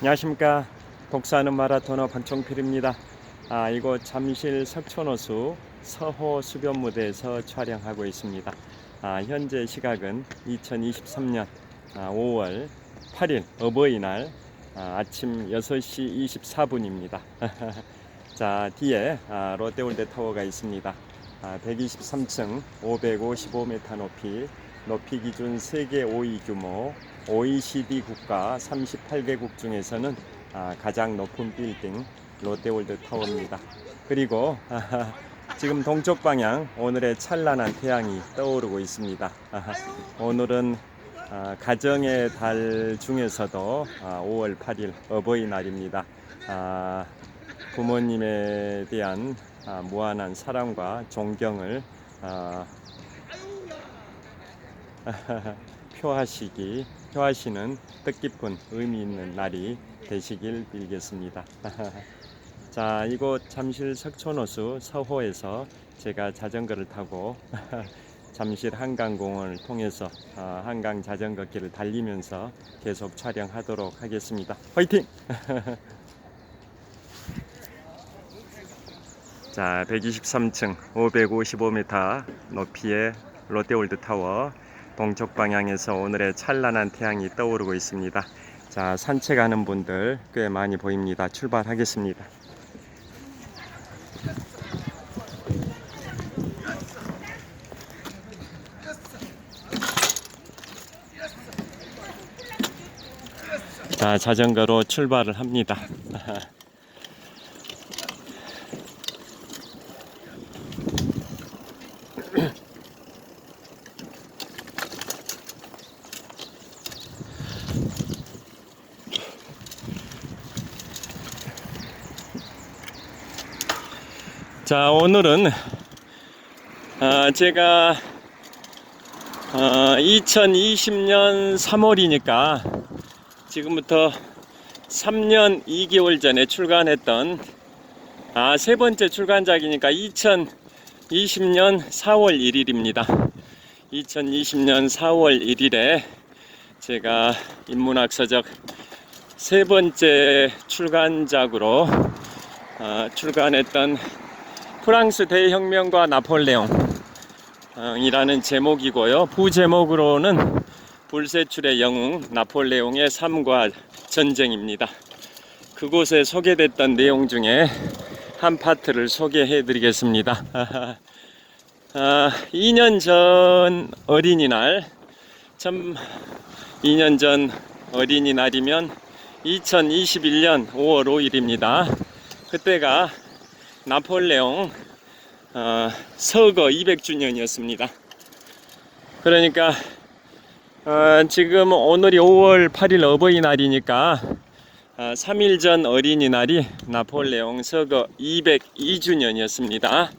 안녕하십니까. 독서하는 마라토너 박종필입니다. 이곳 잠실 석촌호수 서호 수변무대에서 촬영하고 있습니다. 현재 시각은 2023년 5월 8일 어버이날 아침 6시 24분입니다. 자, 뒤에 롯데월드타워가 있습니다. 123층 555m 높이 기준 세계 5위 규모 OECD 국가 38개국 중에서는 가장 높은 빌딩 롯데월드타워입니다. 그리고 지금 동쪽 방향 오늘의 찬란한 태양이 떠오르고 있습니다. 오늘은 가정의 달 중에서도 5월 8일 어버이날입니다. 부모님에 대한 무한한 사랑과 존경을 표하시는 뜻깊은 의미 있는 날이 되시길 빌겠습니다. 자, 이곳 잠실 석촌호수 서호에서 제가 자전거를 타고 잠실 한강공원을 통해서 한강 자전거길을 달리면서 계속 촬영하도록 하겠습니다. 화이팅! 자, 123층 555m 높이의 롯데월드타워 동쪽 방향에서 오늘의 찬란한 태양이 떠오르고 있습니다. 자, 산책하는 분들 꽤 많이 보입니다. 출발하겠습니다. 자, 자전거로 출발을 합니다. 자, 오늘은 제가 2020년 3월이니까 지금부터 3년 2개월 전에 출간했던 세 번째 출간작이니까 2020년 4월 1일입니다. 2020년 4월 1일에 제가 인문학 서적 세 번째 출간작으로 출간했던 프랑스 대혁명과 나폴레옹 이라는 제목이고요. 부제목으로는 불세출의 영웅 나폴레옹의 삶과 전쟁입니다. 그곳에 소개됐던 내용 중에 한 파트를 소개해 드리겠습니다. 2년 전 어린이날, 2년 전 어린이날이면 2021년 5월 5일입니다. 그때가 나폴레옹 서거 200주년이었습니다. 그러니까 지금 오늘이 5월 8일 어버이날이니까 3일 전 어린이날이 나폴레옹 서거 202주년이었습니다.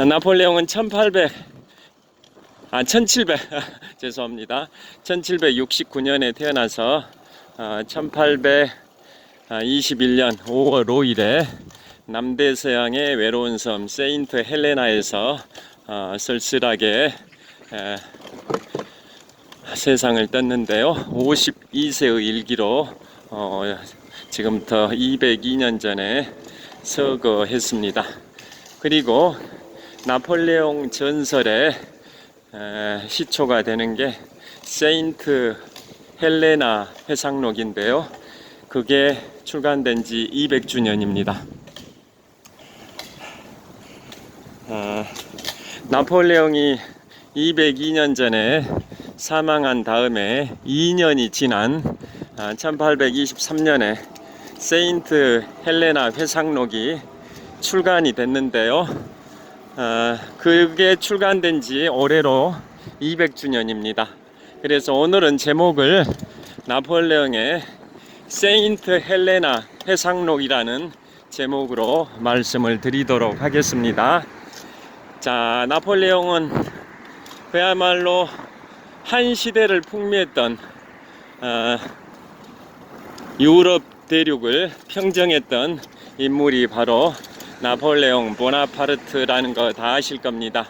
나폴레옹은 1769년에 태어나서 1821년 5월 5일에 남대서양의 외로운 섬 세인트 헬레나에서 쓸쓸하게 세상을 떴는데요. 52세의 일기로 지금부터 202년 전에 서거했습니다. 그리고 나폴레옹 전설의 시초가 되는 게 세인트 헬레나 회상록인데요. 그게 출간된 지 200주년입니다. 나폴레옹이 202년 전에 사망한 다음에 2년이 지난 1823년에 세인트 헬레나 회상록이 출간이 됐는데요. 그게 출간된 지 올해로 200주년입니다. 그래서 오늘은 제목을 나폴레옹의 세인트 헬레나 회상록이라는 제목으로 말씀을 드리도록 하겠습니다. 자, 나폴레옹은 그야말로 한 시대를 풍미했던 유럽 대륙을 평정했던 인물이 바로 나폴레옹 보나파르트라는 거 다 아실 겁니다.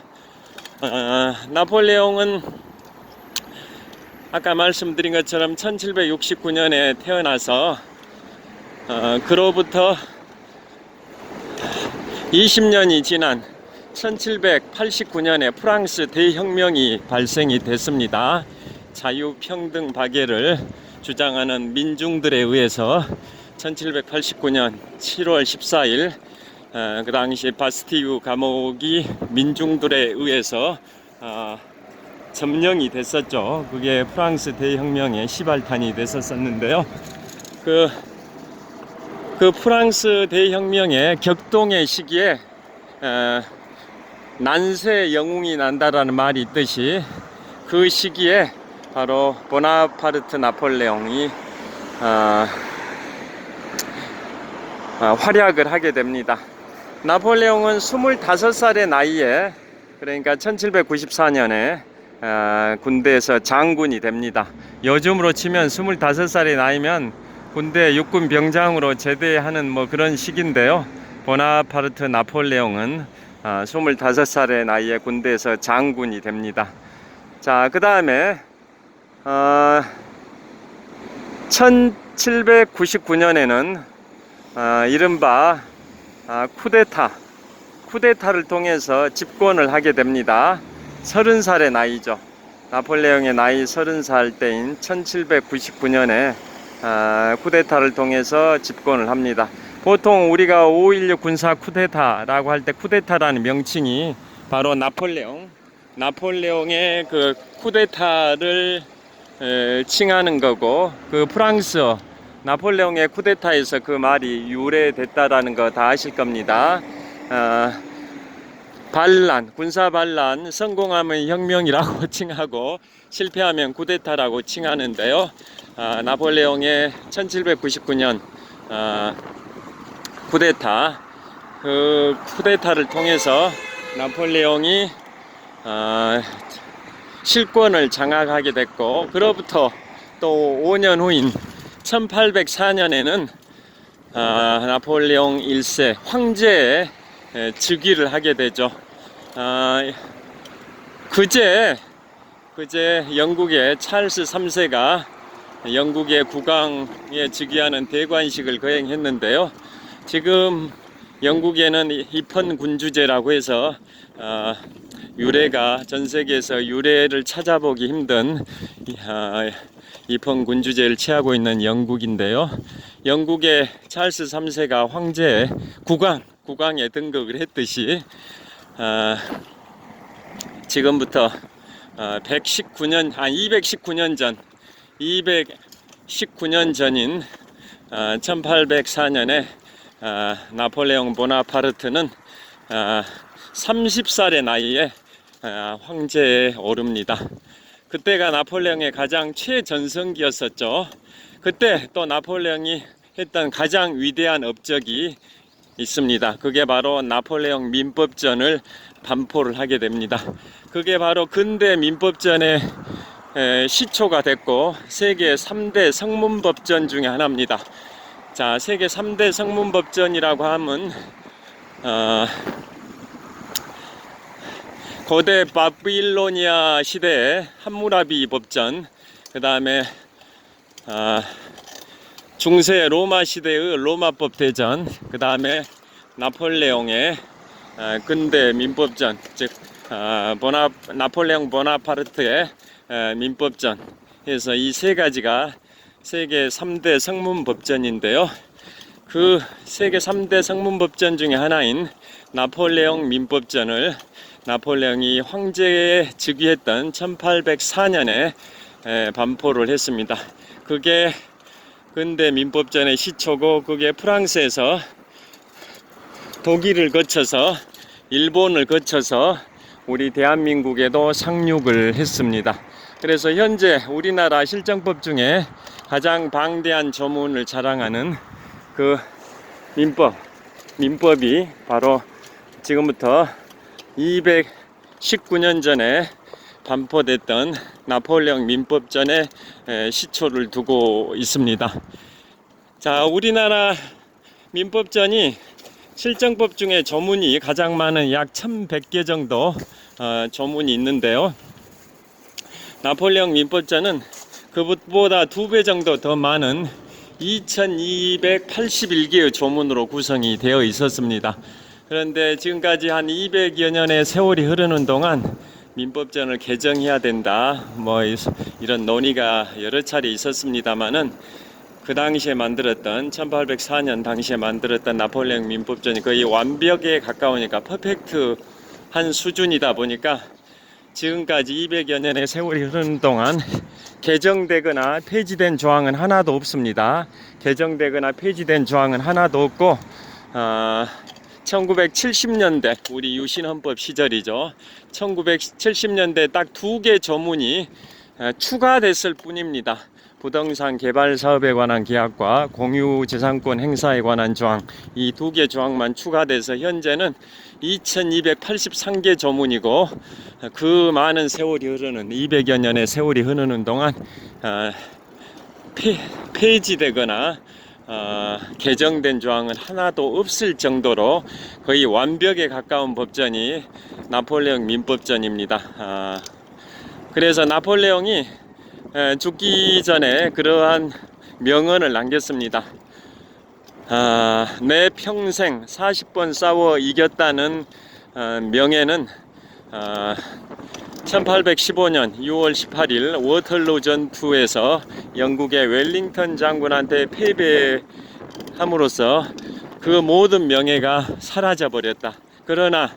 나폴레옹은 아까 말씀드린 것처럼 1769년에 태어나서 그로부터 20년이 지난 1789년에 프랑스 대혁명이 발생이 됐습니다. 자유평등 박애를 주장하는 민중들에 의해서 1789년 7월 14일 그 당시 바스티유 감옥이 민중들에 의해서 점령이 됐었죠. 그게 프랑스 대혁명의 시발탄이 됐었는데요. 그 프랑스 대혁명의 격동의 시기에 난세 영웅이 난다라는 말이 있듯이 그 시기에 바로 보나파르트 나폴레옹이 활약을 하게 됩니다. 나폴레옹은 25살의 나이에, 그러니까 1794년에 군대에서 장군이 됩니다. 요즘으로 치면 25살의 나이면 군대 육군 병장으로 제대하는 뭐 그런 시기인데요. 보나파르트 나폴레옹은 25살의 나이에 군대에서 장군이 됩니다. 자, 그 다음에 1799년에는 이른바 쿠데타를 통해서 집권을 하게 됩니다. 30살의 나이죠. 나폴레옹의 나이 30살 때인 1799년에 쿠데타를 통해서 집권을 합니다. 보통 우리가 5.16 군사 쿠데타라고 할 때 쿠데타라는 명칭이 바로 나폴레옹의 그 쿠데타를 칭하는 거고, 그 프랑스 나폴레옹의 쿠데타에서 그 말이 유래됐다라는 거 다 아실 겁니다. 군사 반란, 성공하면 혁명이라고 칭하고 실패하면 쿠데타라고 칭하는데요. 나폴레옹의 1799년 쿠데타, 그 쿠데타를 통해서 나폴레옹이 실권을 장악하게 됐고, 그로부터 또 5년 후인 1804년에는 나폴레옹 1세 황제의 즉위를 하게 되죠. 그제 영국의 찰스 3세가 영국의 국왕에 즉위하는 대관식을 거행했는데요. 지금 영국에는 입헌군주제라고 해서 유래가 전 세계에서 유래를 찾아보기 힘든 입헌군주제를 취하고 있는 영국인데요. 영국의 찰스 3세가 황제의 국왕에 등극을 했듯이 지금부터 219년 전인 1804년에 나폴레옹 보나파르트는 30살의 나이에 황제에 오릅니다. 그때가 나폴레옹의 가장 최전성기였었죠. 그때 또 나폴레옹이 했던 가장 위대한 업적이 있습니다. 그게 바로 나폴레옹 민법전을 반포를 하게 됩니다. 그게 바로 근대 민법전의 시초가 됐고 세계 3대 성문법전 중에 하나입니다. 자, 세계 3대 성문법전이라고 하면 고대 바빌로니아 시대의 함무라비 법전, 그 다음에 중세 로마 시대의 로마법 대전, 그 다음에 나폴레옹의 근대 민법전, 즉 나폴레옹 보나파르트의 민법전 해서 이 세 가지가 세계 3대 성문법전인데요. 그 세계 3대 성문법전 중에 하나인 나폴레옹 민법전을 나폴레옹이 황제에 즉위했던 1804년에 반포를 했습니다. 그게 근대 민법전의 시초고, 그게 프랑스에서 독일을 거쳐서 일본을 거쳐서 우리 대한민국에도 상륙을 했습니다. 그래서 현재 우리나라 실정법 중에 가장 방대한 조문을 자랑하는 그 민법이 바로 지금부터 219년 전에 반포됐던 나폴레옹 민법전의 시초를 두고 있습니다. 자, 우리나라 민법전이 실정법 중에 조문이 가장 많은 약 1100개 정도 조문이 있는데요. 나폴레옹 민법전은 그것보다 2배 정도 더 많은 2281개의 조문으로 구성이 되어 있었습니다. 그런데 지금까지 한 200여 년의 세월이 흐르는 동안 민법전을 개정해야 된다, 뭐 이런 논의가 여러 차례 있었습니다만은 그 당시에 만들었던 1804년 당시에 만들었던 나폴레옹 민법전이 거의 완벽에 가까우니까 퍼펙트한 수준이다 보니까 지금까지 200여 년의 세월이 흐르는 동안 개정되거나 폐지된 조항은 하나도 없습니다. 개정되거나 폐지된 조항은 하나도 없고 1970년대 우리 유신헌법 시절이죠. 1970년대 딱 2개 조문이 추가됐을 뿐입니다. 부동산 개발 사업에 관한 계약과 공유재산권 행사에 관한 조항, 이 2개 조항만 추가돼서 현재는 2283개 조문이고, 그 많은 세월이 흐르는 200여 년의 세월이 흐르는 동안 폐지되거나 개정된 조항은 하나도 없을 정도로 거의 완벽에 가까운 법전이 나폴레옹 민법전입니다. 그래서 나폴레옹이 죽기 전에 그러한 명언을 남겼습니다. 내 평생 40번 싸워 이겼다는 명예는 1815년 6월 18일 워털루 전투에서 영국의 웰링턴 장군한테 패배함으로써 그 모든 명예가 사라져 버렸다. 그러나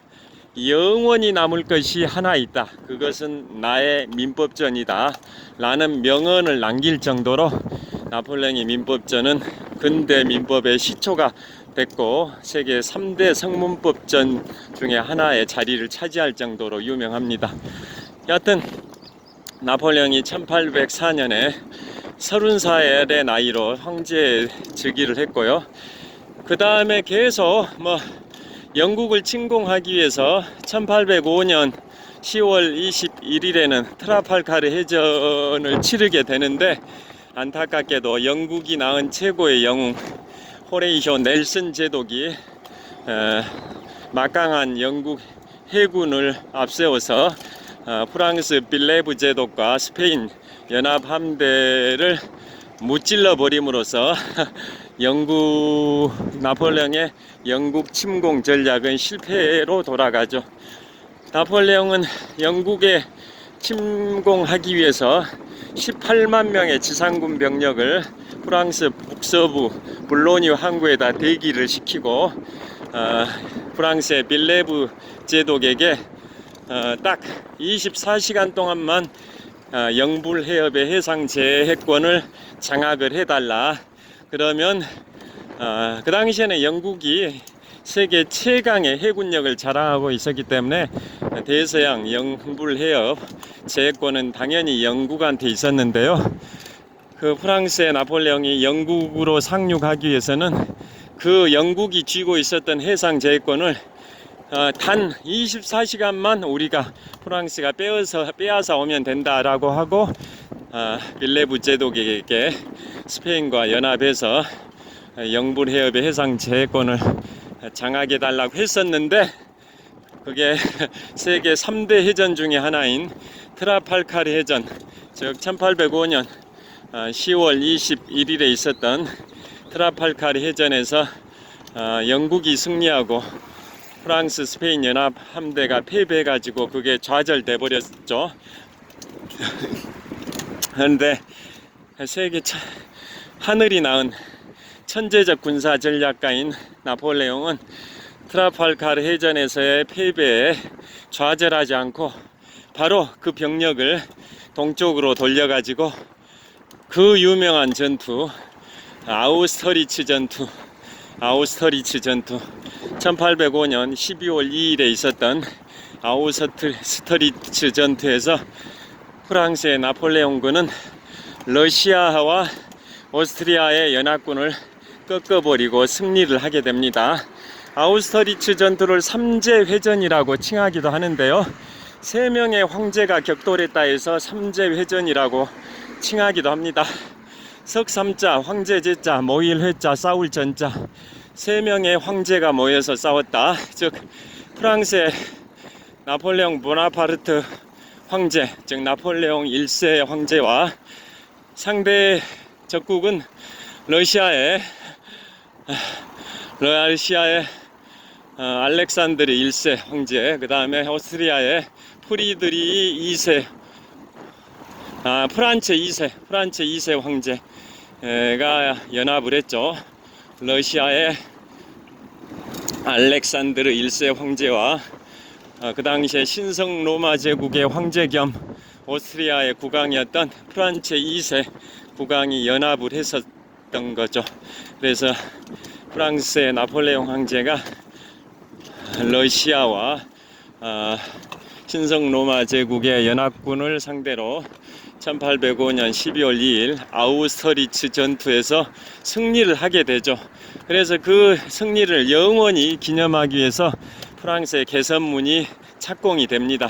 영원히 남을 것이 하나 있다. 그것은 나의 민법전이다 라는 명언을 남길 정도로 나폴레옹의 민법전은 근대 민법의 시초가 됐고 세계 3대 성문법전 중에 하나의 자리를 차지할 정도로 유명합니다. 여하튼 나폴레옹이 1804년에 30살의 나이로 황제 즉위를 했고요. 그 다음에 계속 영국을 침공하기 위해서 1805년 10월 21일에는 트라팔가르 해전을 치르게 되는데, 안타깝게도 영국이 낳은 최고의 영웅 호레이쇼 넬슨 제독이 막강한 영국 해군을 앞세워서 프랑스 빌레브 제독과 스페인 연합 함대를 무찔러 버림으로써 나폴레옹의 영국 침공 전략은 실패로 돌아가죠. 나폴레옹은 영국에 침공하기 위해서 18만 명의 지상군 병력을 프랑스 북서부 블로니 항구에다 대기를 시키고 프랑스의 빌레브 제독에게 딱 24시간 동안만 영불 해협의 해상 제해권을 장악을 해달라. 그러면 그 당시에는 영국이 세계 최강의 해군력을 자랑하고 있었기 때문에 대서양 영불 해협 제해권은 당연히 영국한테 있었는데요. 그 프랑스의 나폴레옹이 영국으로 상륙하기 위해서는 그 영국이 쥐고 있었던 해상 제해권을 단 24시간만 우리가 프랑스가 빼앗아 오면 된다라고 하고 빌레브 제독에게 스페인과 연합해서 영불 해협의 해상 제해권을 장악해 달라고 했었는데, 그게 세계 3대 해전 중에 하나인 트라팔가르 해전, 즉 1805년 10월 21일에 있었던 트라팔가르 해전에서 영국이 승리하고 프랑스 스페인 연합 함대가 패배해가지고 그게 좌절돼 버렸죠. 그런데 세계 하늘이 낳은 천재적 군사 전략가인 나폴레옹은 트라팔가르 해전에서의 패배에 좌절하지 않고 바로 그 병력을 동쪽으로 돌려가지고 그 유명한 전투 아우스터리츠 전투 1805년 12월 2일에 있었던 아우스터리츠 전투에서 프랑스의 나폴레옹군은 러시아와 오스트리아의 연합군을 꺾어버리고 승리를 하게 됩니다. 아우스터리츠 전투를 삼재회전이라고 칭하기도 하는데요. 3명의 황제가 격돌했다 해서 삼재회전이라고 칭하기도 합니다. 석삼자, 황제제자, 모일회자, 싸울전자, 3명의 황제가 모여서 싸웠다. 즉 프랑스의 나폴레옹 보나파르트 황제, 즉 나폴레옹 1세 황제와 상대 적국은 러시아의 알렉산드르 1세 황제, 그 다음에 오스트리아의 프리드리히 2세, 프란츠 2세 황제가 연합을 했죠. 러시아의 알렉산드르 1세 황제와 그 당시에 신성 로마 제국의 황제 겸 오스트리아의 국왕이었던 프란츠 2세 국왕이 연합을 했었던 거죠. 그래서 프랑스의 나폴레옹 황제가 러시아와 신성 로마 제국의 연합군을 상대로 1805년 12월 2일 아우스터리츠 전투에서 승리를 하게 되죠. 그래서 그 승리를 영원히 기념하기 위해서 프랑스의 개선문이 착공이 됩니다.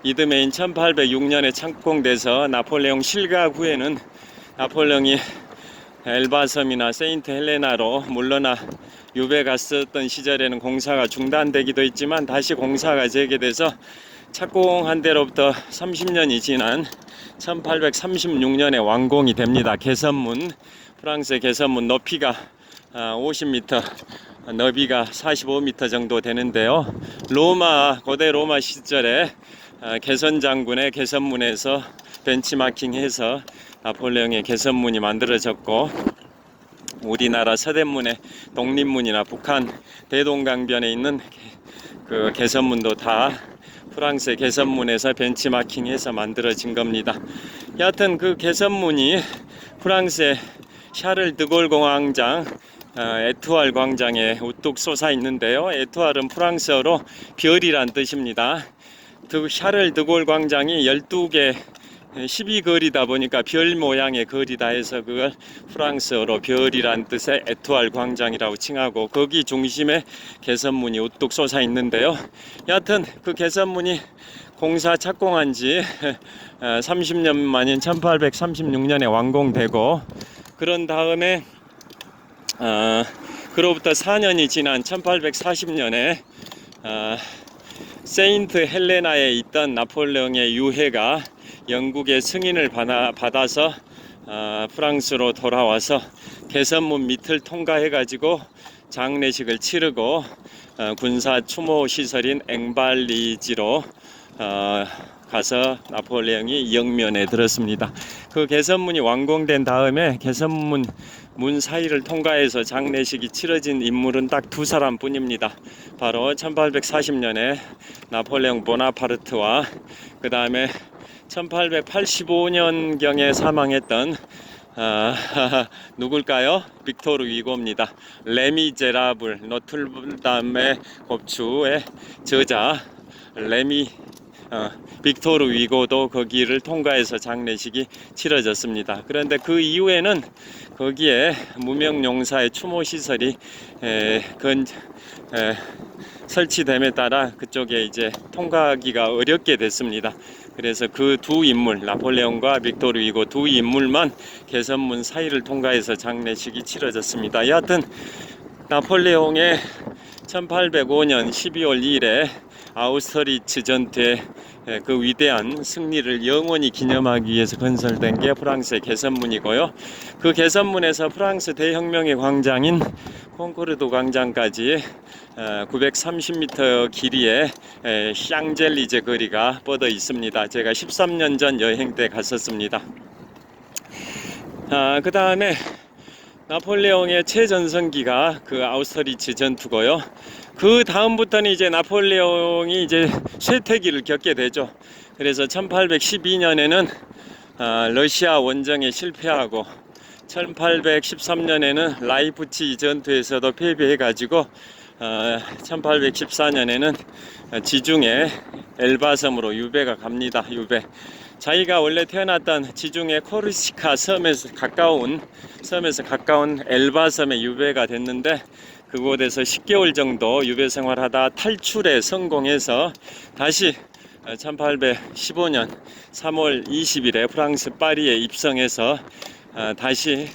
이듬해인 1806년에 착공돼서 나폴레옹 실각 후에는 나폴레옹이 엘바섬이나 세인트 헬레나로 물러나 유배 갔었던 시절에는 공사가 중단되기도 했지만 다시 공사가 재개돼서 착공한 데로부터 30년이 지난 1836년에 완공이 됩니다. 개선문, 프랑스의 개선문 높이가 50m, 너비가 45m 정도 되는데요. 고대 로마 시절에 개선 장군의 개선문에서 벤치마킹해서 나폴레옹의 개선문이 만들어졌고, 우리나라 서대문의 독립문이나 북한 대동강변에 있는 그 개선문도 다 프랑스의 개선문에서 벤치마킹해서 만들어진 겁니다. 여하튼 그 개선문이 프랑스의 샤를 드골 공황장, 에투알 광장에 우뚝 솟아 있는데요. 에투알은 프랑스어로 별이란 뜻입니다. 샤를 드골 광장이 12개 12거리다 보니까 별 모양의 거리다 해서 그걸 프랑스어로 별이란 뜻의 에투알 광장이라고 칭하고, 거기 중심에 개선문이 우뚝 솟아 있는데요. 여하튼 그 개선문이 공사 착공한 지 30년 만인 1836년에 완공되고, 그런 다음에 그로부터 4년이 지난 1840년에 세인트 헬레나에 있던 나폴레옹의 유해가 영국의 승인을 받아서 프랑스로 돌아와서 개선문 밑을 통과해 가지고 장례식을 치르고 군사 추모 시설인 앵발리지로 가서 나폴레옹이 영면에 들었습니다. 그 개선문이 완공된 다음에 개선문 문 사이를 통과해서 장례식이 치러진 인물은 딱 두 사람 뿐입니다. 바로 1840년에 나폴레옹 보나파르트와 그 다음에 1885년경에 사망했던 누굴까요? 빅토르 위고입니다. 레미제라블, 노틀담의 곡추의 저자 빅토르 위고도 거기를 통과해서 장례식이 치러졌습니다. 그런데 그 이후에는 거기에 무명용사의 추모시설이 설치됨에 따라 그쪽에 이제 통과하기가 어렵게 됐습니다. 그래서 그 두 인물, 나폴레옹과 빅토르 위고 두 인물만 개선문 사이를 통과해서 장례식이 치러졌습니다. 여하튼 나폴레옹의 1805년 12월 2일에 아우스터리츠 전투의 그 위대한 승리를 영원히 기념하기 위해서 건설된 게 프랑스의 개선문이고요. 그 개선문에서 프랑스 대혁명의 광장인 콩코르드 광장까지 930m 길이의 샹젤리제 거리가 뻗어 있습니다. 제가 13년 전 여행 때 갔었습니다. 그 다음에 나폴레옹의 최전성기가 그 아우스터리츠 전투고요. 그 다음부터는 이제 나폴레옹이 이제 쇠퇴기를 겪게 되죠. 그래서 1812년에는 러시아 원정에 실패하고 1813년에는 라이프치히 전투에서도 패배해가지고 1814년에는 지중해 엘바섬으로 유배가 갑니다. 유배. 자기가 원래 태어났던 지중해 코르시카 섬에서 가까운 엘바섬에 유배가 됐는데, 그곳에서 10개월 정도 유배 생활하다 탈출에 성공해서 다시 1815년 3월 20일에 프랑스 파리에 입성해서 다시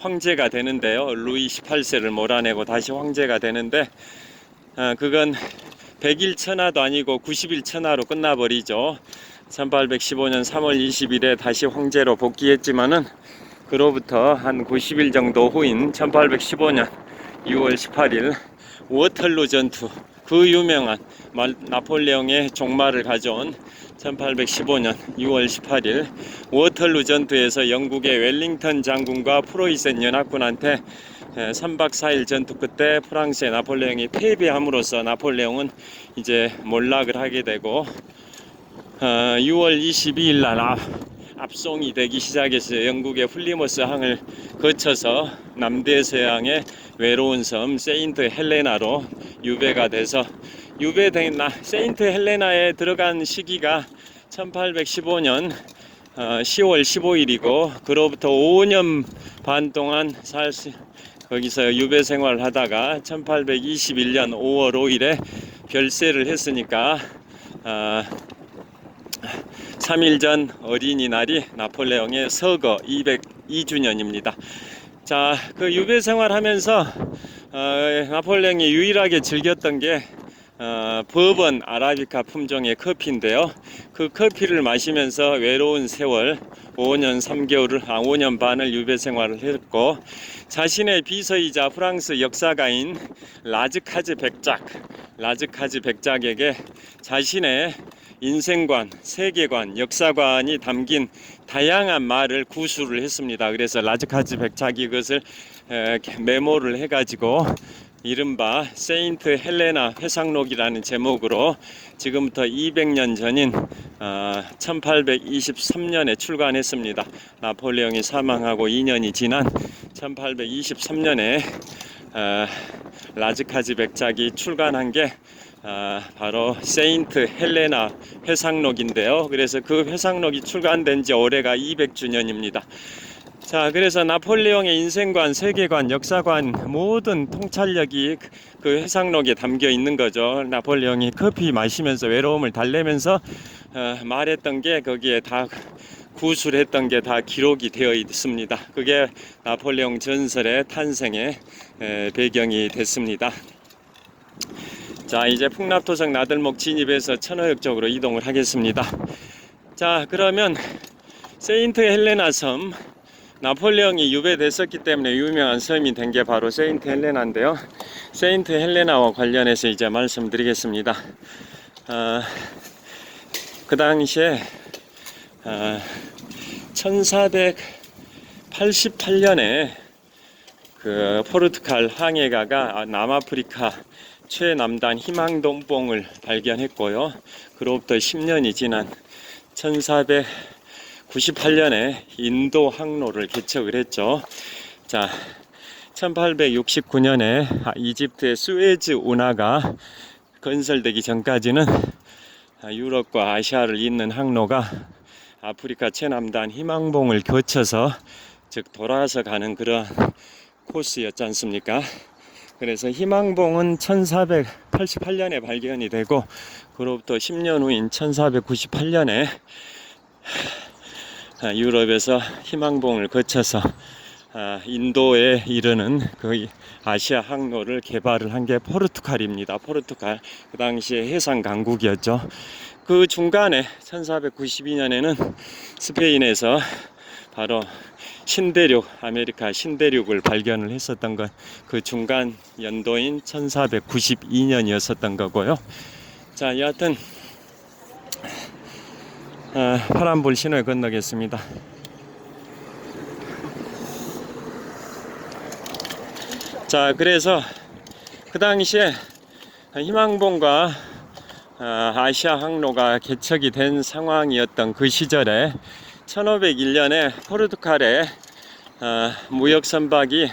황제가 되는데요. 루이 18세를 몰아내고 다시 황제가 되는데, 그건 100일 천하도 아니고 90일 천하로 끝나버리죠. 1815년 3월 20일에 다시 황제로 복귀했지만은 그로부터 한 90일 정도 후인 1815년 6월 18일 워털루 전투, 그 유명한 나폴레옹의 종말을 가져온 1815년 6월 18일 워털루 전투에서 영국의 웰링턴 장군과 프로이센 연합군한테 3박 4일 전투 끝에 프랑스의 나폴레옹이 패배함으로써 나폴레옹은 이제 몰락을 하게 되고 6월 22일 날 압송이 되기 시작했어요. 영국의 플리머스 항을 거쳐서 남대서양의 외로운 섬 세인트 헬레나로 유배가 돼서 유배된 세인트 헬레나에 들어간 시기가 1815년 10월 15일이고 그로부터 5년 반 동안 거기서 유배 생활을 하다가 1821년 5월 5일에 별세를 했으니까 3일 전 어린이날이 나폴레옹의 서거 202주년입니다. 자, 그 유배 생활하면서 나폴레옹이 유일하게 즐겼던 게 버번 아라비카 품종의 커피인데요. 그 커피를 마시면서 외로운 세월 5년 반을 유배 생활을 했고 자신의 비서이자 프랑스 역사가인 라즈카즈 백작에게 자신의 인생관, 세계관, 역사관이 담긴 다양한 말을 구술을 했습니다. 그래서 라즈카즈 백작이 그것을 메모를 해가지고 이른바 세인트 헬레나 회상록이라는 제목으로 지금부터 200년 전인 1823년에 출간했습니다. 나폴레옹이 사망하고 2년이 지난 1823년에 라즈카즈 백작이 출간한 게 바로 세인트 헬레나 회상록인데요. 그래서 그 회상록이 출간된 지 올해가 200주년입니다. 자, 그래서 나폴레옹의 인생관, 세계관, 역사관 모든 통찰력이 그 회상록에 담겨 있는 거죠. 나폴레옹이 커피 마시면서 외로움을 달래면서 말했던 게 거기에 다 구술했던 게 다 기록이 되어 있습니다. 그게 나폴레옹 전설의 탄생의 배경이 됐습니다. 자, 이제 풍납토성 나들목 진입해서 천호역 쪽으로 이동을 하겠습니다. 자, 그러면 세인트 헬레나 섬, 나폴레옹이 유배됐었기 때문에 유명한 섬이 된 게 바로 세인트 헬레나인데요. 세인트 헬레나와 관련해서 이제 말씀드리겠습니다. 그 당시에 1488년에 그 포르투갈 항해가가 남아프리카 최남단 희망동봉을 발견했고요. 그로부터 10년이 지난 1498년에 인도 항로를 개척을 했죠. 자, 1869년에 이집트의 수에즈 운하가 건설되기 전까지는 유럽과 아시아를 잇는 항로가 아프리카 최남단 희망봉을 거쳐서 즉 돌아서 가는 그런 코스였지 않습니까? 그래서 희망봉은 1488년에 발견이 되고 그로부터 10년 후인 1498년에 유럽에서 희망봉을 거쳐서 인도에 이르는 그 아시아 항로를 개발을 한 게 포르투갈입니다. 포르투갈, 그 당시에 해상 강국이었죠. 그 중간에 1492년에는 스페인에서 바로 신대륙, 아메리카 신대륙을 발견을 했었던 것, 그 중간 연도인 1492년이었었던 거고요. 자, 여하튼 파란불 신호에 건너겠습니다. 자, 그래서 그 당시에 희망봉과 아시아 항로가 개척이 된 상황이었던 그 시절에 1501년에 포르투갈의 무역 선박이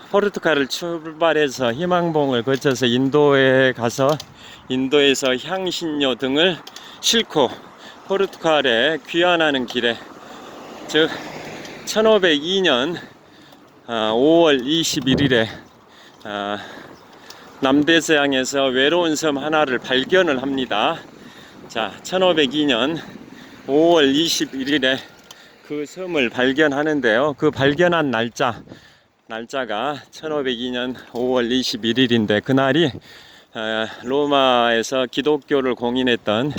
포르투갈을 출발해서 희망봉을 거쳐서 인도에 가서 인도에서 향신료 등을 싣고 포르투갈에 귀환하는 길에, 즉 1502년 5월 21일에 남대서양에서 외로운 섬 하나를 발견을 합니다. 자, 1502년 5월 21일에 그 섬을 발견하는데요. 그 발견한 날짜가 1502년 5월 21일인데 그날이 로마에서 기독교를 공인했던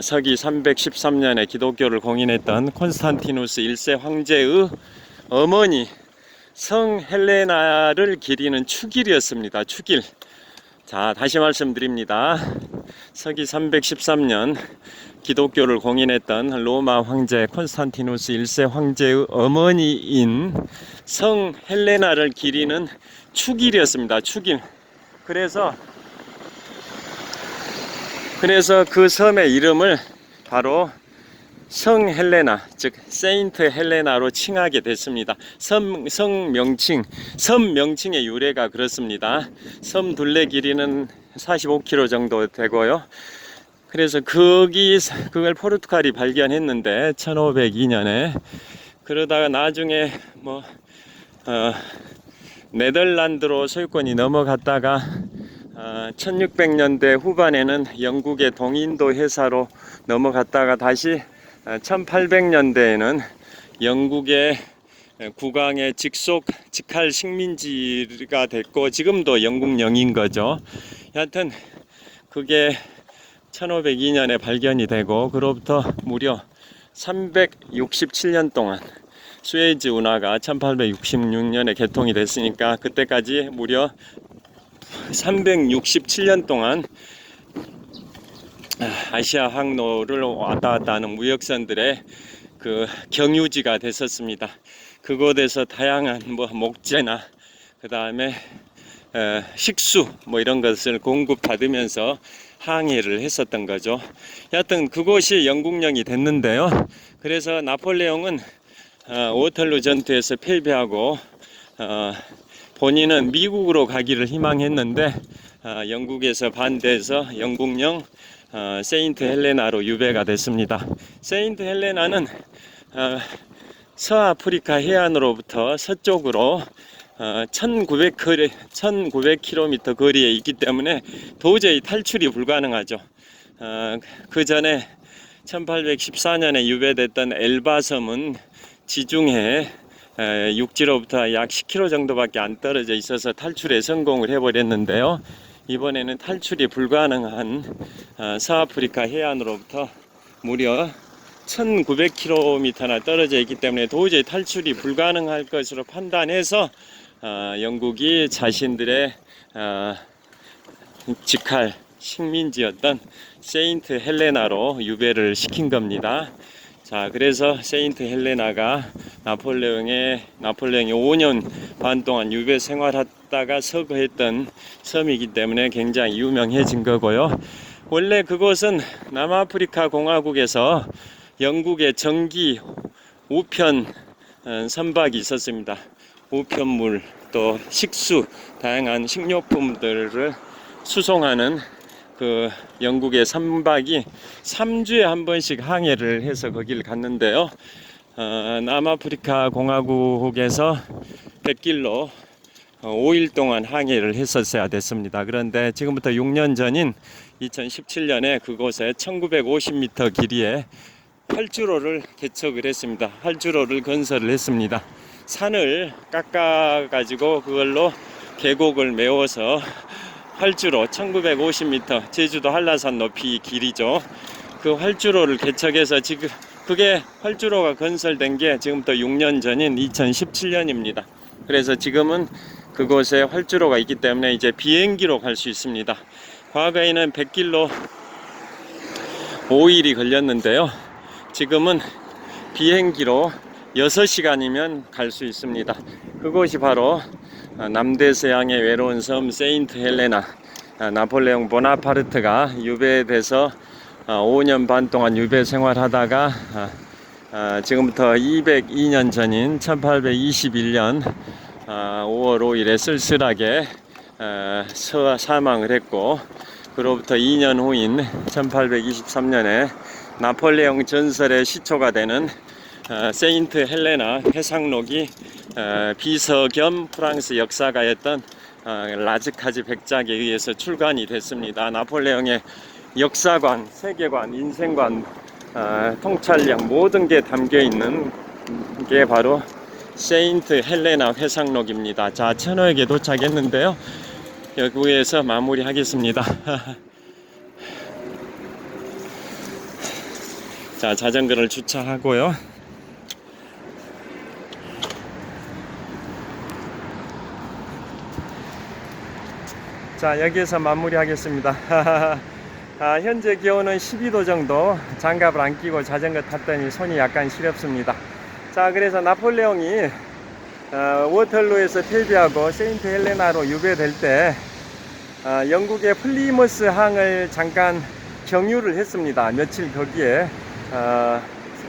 서기 313년에 기독교를 공인했던 콘스탄티누스 1세 황제의 어머니 성 헬레나를 기리는 축일이었습니다. 축일. 자, 다시 말씀드립니다. 서기 313년 기독교를 공인했던 로마 황제 콘스탄티누스 1세 황제의 어머니인 성 헬레나를 기리는 축일이었습니다. 축일. 그래서 그 섬의 이름을 바로 성 헬레나, 즉 세인트 헬레나로 칭하게 됐습니다. 섬 명칭의 유래가 그렇습니다. 섬 둘레 길이는 45km 정도 되고요. 그래서 그걸 포르투갈이 발견했는데 1502년에, 그러다가 나중에 네덜란드로 소유권이 넘어갔다가 1600년대 후반에는 영국의 동인도 회사로 넘어갔다가 다시 1800년대에는 영국의 국왕의 직할 식민지가 됐고 지금도 영국령인 거죠. 여하튼 그게 1502년에 발견이 되고 그로부터 무려 367년 동안, 수에즈 운하가 1866년에 개통이 됐으니까 그때까지 무려 367년 동안 아시아 항로를 왔다 갔다 하는 무역선들의 그 경유지가 됐었습니다. 그곳에서 다양한 목재나 그 다음에 식수 이런 것을 공급받으면서 항해를 했었던 거죠. 여하튼 그곳이 영국령이 됐는데요. 그래서 나폴레옹은 워털루 전투에서 패배하고 본인은 미국으로 가기를 희망했는데 영국에서 반대해서 영국령 세인트 헬레나로 유배가 됐습니다. 세인트 헬레나는 서아프리카 해안으로부터 서쪽으로 1900km 거리에 있기 때문에 도저히 탈출이 불가능하죠. 그 전에 1814년에 유배됐던 엘바섬은 지중해 육지로부터 약 10km 정도밖에 안 떨어져 있어서 탈출에 성공을 해버렸는데요. 이번에는 탈출이 불가능한 서아프리카 해안으로부터 무려 1900km나 떨어져 있기 때문에 도저히 탈출이 불가능할 것으로 판단해서 영국이 자신들의 직할 식민지였던 세인트 헬레나로 유배를 시킨 겁니다. 자, 그래서 세인트 헬레나가 나폴레옹이 5년 반 동안 유배 생활하다가 서거했던 섬이기 때문에 굉장히 유명해진 거고요. 원래 그곳은 남아프리카 공화국에서 영국의 정기 우편 선박이 있었습니다. 우편물 또 식수, 다양한 식료품들을 수송하는 그 영국의 선박이 3주에 한 번씩 항해를 해서 거기를 갔는데요. 남아프리카 공화국에서 100길로 5일 동안 항해를 했었어야 됐습니다. 그런데 지금부터 6년 전인 2017년에 그곳에 1950m 길이의 활주로를 개척을 했습니다. 활주로를 건설을 했습니다. 산을 깎아 가지고 그걸로 계곡을 메워서 활주로 1950m, 제주도 한라산 높이 길이죠. 그 활주로를 개척해서 지금 그게 활주로가 건설된 게 지금부터 6년 전인 2017년입니다. 그래서 지금은 그곳에 활주로가 있기 때문에 이제 비행기로 갈 수 있습니다. 과거에는 100길로 5일이 걸렸는데요. 지금은 비행기로 6시간이면 갈 수 있습니다. 그곳이 바로 남대서양의 외로운 섬 세인트 헬레나, 나폴레옹 보나파르트가 유배돼서 5년 반 동안 유배 생활하다가 지금부터 202년 전인 1821년 5월 5일에 쓸쓸하게 사망을 했고, 그로부터 2년 후인 1823년에 나폴레옹 전설의 시초가 되는 세인트 헬레나 회상록이 비서 겸 프랑스 역사가였던 라즈카즈 백작에 의해서 출간이 됐습니다. 나폴레옹의 역사관, 세계관, 인생관, 통찰력 모든 게 담겨 있는 게 바로 세인트 헬레나 회상록입니다. 자, 천호역에 도착했는데요. 여기에서 마무리하겠습니다. 자, 자전거를 주차하고요. 자, 여기에서 마무리하겠습니다. 현재 기온은 12도 정도. 장갑을 안 끼고 자전거 탔더니 손이 약간 시렵습니다. 자, 그래서 나폴레옹이 워털루에서 퇴비하고 세인트 헬레나로 유배될 때 영국의 플리머스 항을 잠깐 경유를 했습니다. 며칠 거기에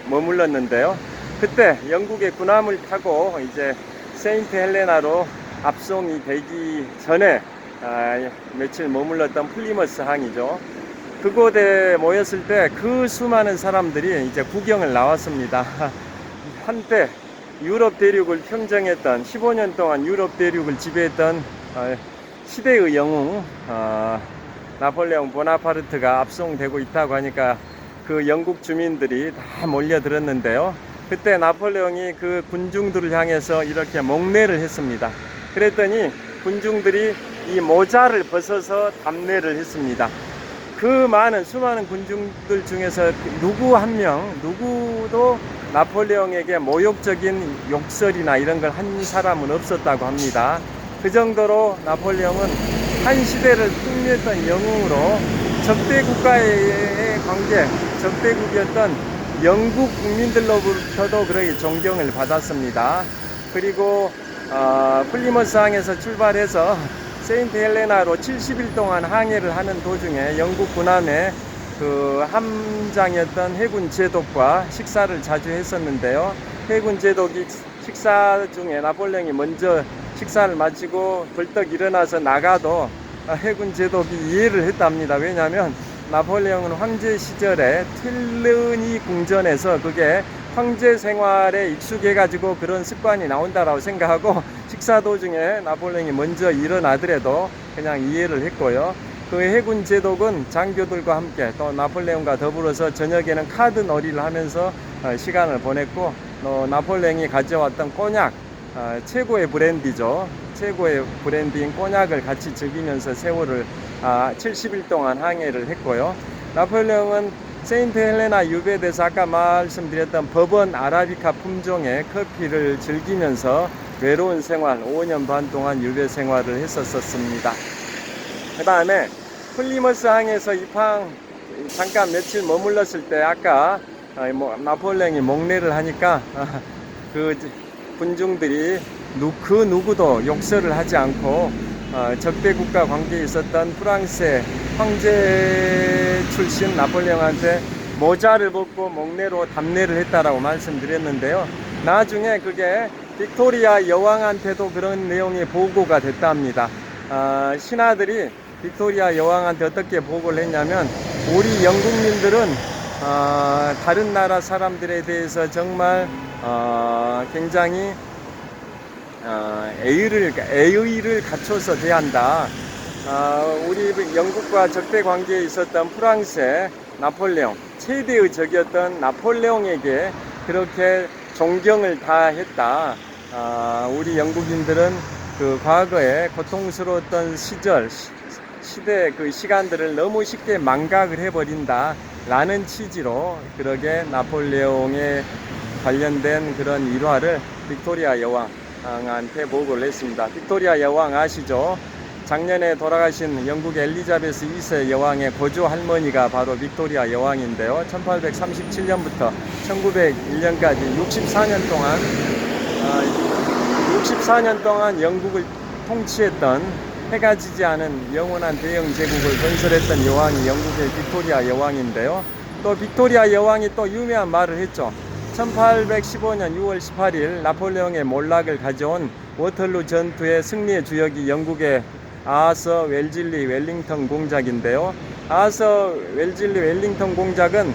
머물렀는데요. 그때 영국의 군함을 타고 이제 세인트 헬레나로 압송이 되기 전에 며칠 머물렀던 플리머스 항이죠. 그곳에 모였을 때 그 수많은 사람들이 이제 구경을 나왔습니다. 한때 유럽 대륙을 평정했던 15년 동안 유럽 대륙을 지배했던 시대의 영웅 나폴레옹 보나파르트가 압송되고 있다고 하니까 그 영국 주민들이 다 몰려들었는데요. 그때 나폴레옹이 그 군중들을 향해서 이렇게 목례를 했습니다. 그랬더니 군중들이 이 모자를 벗어서 답례를 했습니다. 그 수많은 군중들 중에서 누구도 나폴레옹에게 모욕적인 욕설이나 이런 걸 한 사람은 없었다고 합니다. 그 정도로 나폴레옹은 한 시대를 풍미했던 영웅으로 적대 국가의 관계, 적대국이었던 영국 국민들로부터도 그렇게 존경을 받았습니다. 그리고 플리머스 항에서 출발해서 세인트 헬레나로 70일 동안 항해를 하는 도중에 영국 군함의 그 함장이었던 해군 제독과 식사를 자주 했었는데요. 해군 제독이 식사 중에 나폴레옹이 먼저 식사를 마치고 벌떡 일어나서 나가도 해군 제독이 이해를 했답니다. 왜냐하면 나폴레옹은 황제 시절에 틸르니 궁전에서 그게 황제 생활에 익숙해가지고 그런 습관이 나온다라고 생각하고 식사 도중에 나폴레옹이 먼저 일어나더라도 그냥 이해를 했고요. 그 해군 제독은 장교들과 함께 또 나폴레옹과 더불어서 저녁에는 카드 놀이를 하면서 시간을 보냈고, 나폴레옹이 가져왔던 꼬냑, 최고의 브랜디죠. 최고의 브랜디인 꼬냑을 같이 즐기면서 세월을 70일 동안 항해를 했고요. 나폴레옹은 세인트 헬레나 유배돼서 아까 말씀드렸던 버번 아라비카 품종의 커피를 즐기면서 외로운 생활 5년 반 동안 유배 생활을 했었습니다. 그 다음에 플리머스 항에서 입항 잠깐 며칠 머물렀을 때 아까 나폴레옹이 목례를 하니까 그 군중들이 그 누구도 욕설을 하지 않고 적대국가 관계에 있었던 프랑스의 황제 출신 나폴레옹한테 모자를 벗고 목례로 답례를 했다라고 말씀드렸는데요. 나중에 그게 빅토리아 여왕한테도 그런 내용이 보고가 됐답니다. 신하들이 빅토리아 여왕한테 어떻게 보고를 했냐면, 우리 영국민들은 다른 나라 사람들에 대해서 정말 굉장히 애의를 갖춰서 대한다. 우리 영국과 적대 관계에 있었던 프랑스의 나폴레옹, 최대의 적이었던 나폴레옹에게 그렇게 존경을 다했다. 우리 영국인들은 그 과거에 고통스러웠던 시대 그 시간들을 너무 쉽게 망각을 해버린다 라는 취지로 그러게 나폴레옹에 관련된 그런 일화를 빅토리아 여왕한테 보고를 했습니다. 빅토리아 여왕 아시죠? 작년에 돌아가신 영국 엘리자베스 2세 여왕의 고조 할머니가 바로 빅토리아 여왕인데요. 1837년부터 1901년까지 64년 동안 영국을 통치했던, 해가 지지 않은 영원한 대영 제국을 건설했던 여왕이 영국의 빅토리아 여왕인데요. 또 빅토리아 여왕이 또 유명한 말을 했죠. 1815년 6월 18일 나폴레옹의 몰락을 가져온 워털루 전투의 승리의 주역이 영국의 아서 웰즐리 웰링턴 공작인데요. 아서 웰즐리 웰링턴 공작은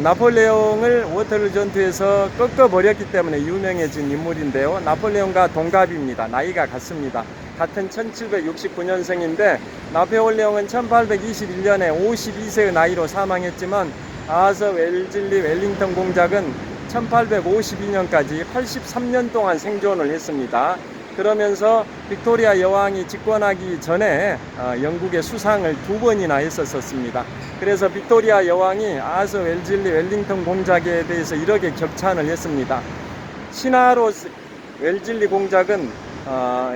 나폴레옹을 워털루 전투에서 꺾어버렸기 때문에 유명해진 인물인데요. 나폴레옹과 동갑입니다. 나이가 같습니다. 같은 1769년생인데 나폴레옹은 1821년에 52세의 나이로 사망했지만, 아서 웰즐리 웰링턴 공작은 1852년까지 83년 동안 생존을 했습니다. 그러면서 빅토리아 여왕이 집권하기 전에 영국의 수상을 2번이나 했었습니다. 그래서 빅토리아 여왕이 아서 웰즐리 웰링턴 공작에 대해서 이렇게 격찬을 했습니다. 신하로서 웰즐리 공작은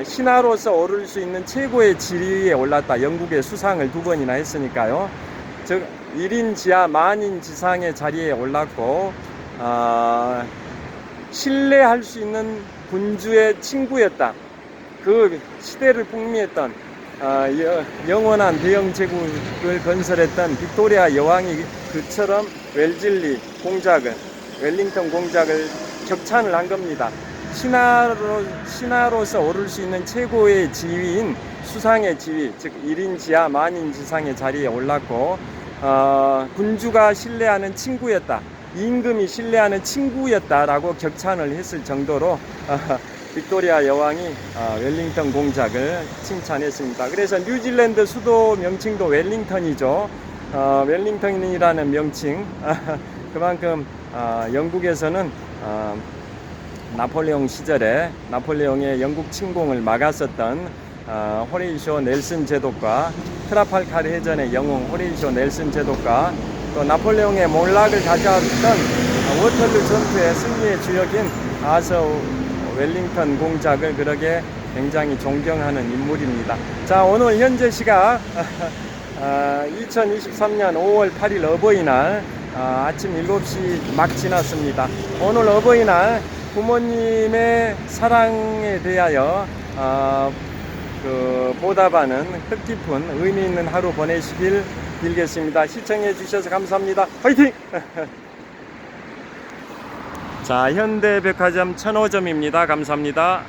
신하로서 오를 수 있는 최고의 지위에 올랐다. 영국의 수상을 2번이나 했으니까요. 즉 1인 지하 만인 지상의 자리에 올랐고 신뢰할 수 있는 군주의 친구였다. 그 시대를 풍미했던 영원한 대영 제국을 건설했던 빅토리아 여왕이 그처럼 웰즐리 공작을 웰링턴 공작을 격찬을 한 겁니다. 신하로서 오를 수 있는 최고의 지위인 수상의 지위, 즉 1인 지하 만인 지상의 자리에 올랐고 군주가 신뢰하는 친구였다. 임금이 신뢰하는 친구였다라고 격찬을 했을 정도로 빅토리아 여왕이 웰링턴 공작을 칭찬했습니다. 그래서 뉴질랜드 수도 명칭도 웰링턴이죠. 웰링턴이라는 명칭 그만큼 영국에서는 나폴레옹 시절에 나폴레옹의 영국 침공을 막았었던 호레이쇼 넬슨 제독과 트라팔카르 해전의 영웅 호레이쇼 넬슨 제독과 또 나폴레옹의 몰락을 가져왔던 워털루 전투의 승리의 주역인 아서 웰링턴 공작을 그렇게 굉장히 존경하는 인물입니다. 자, 오늘 현재 시각 2023년 5월 8일 어버이날 아침 7시 막 지났습니다. 오늘 어버이날 부모님의 사랑에 대하여 보답하는 뜻깊은 의미 있는 하루 보내시길 빌겠습니다. 시청해 주셔서 감사합니다. 화이팅! 자, 현대백화점 천호점입니다. 감사합니다.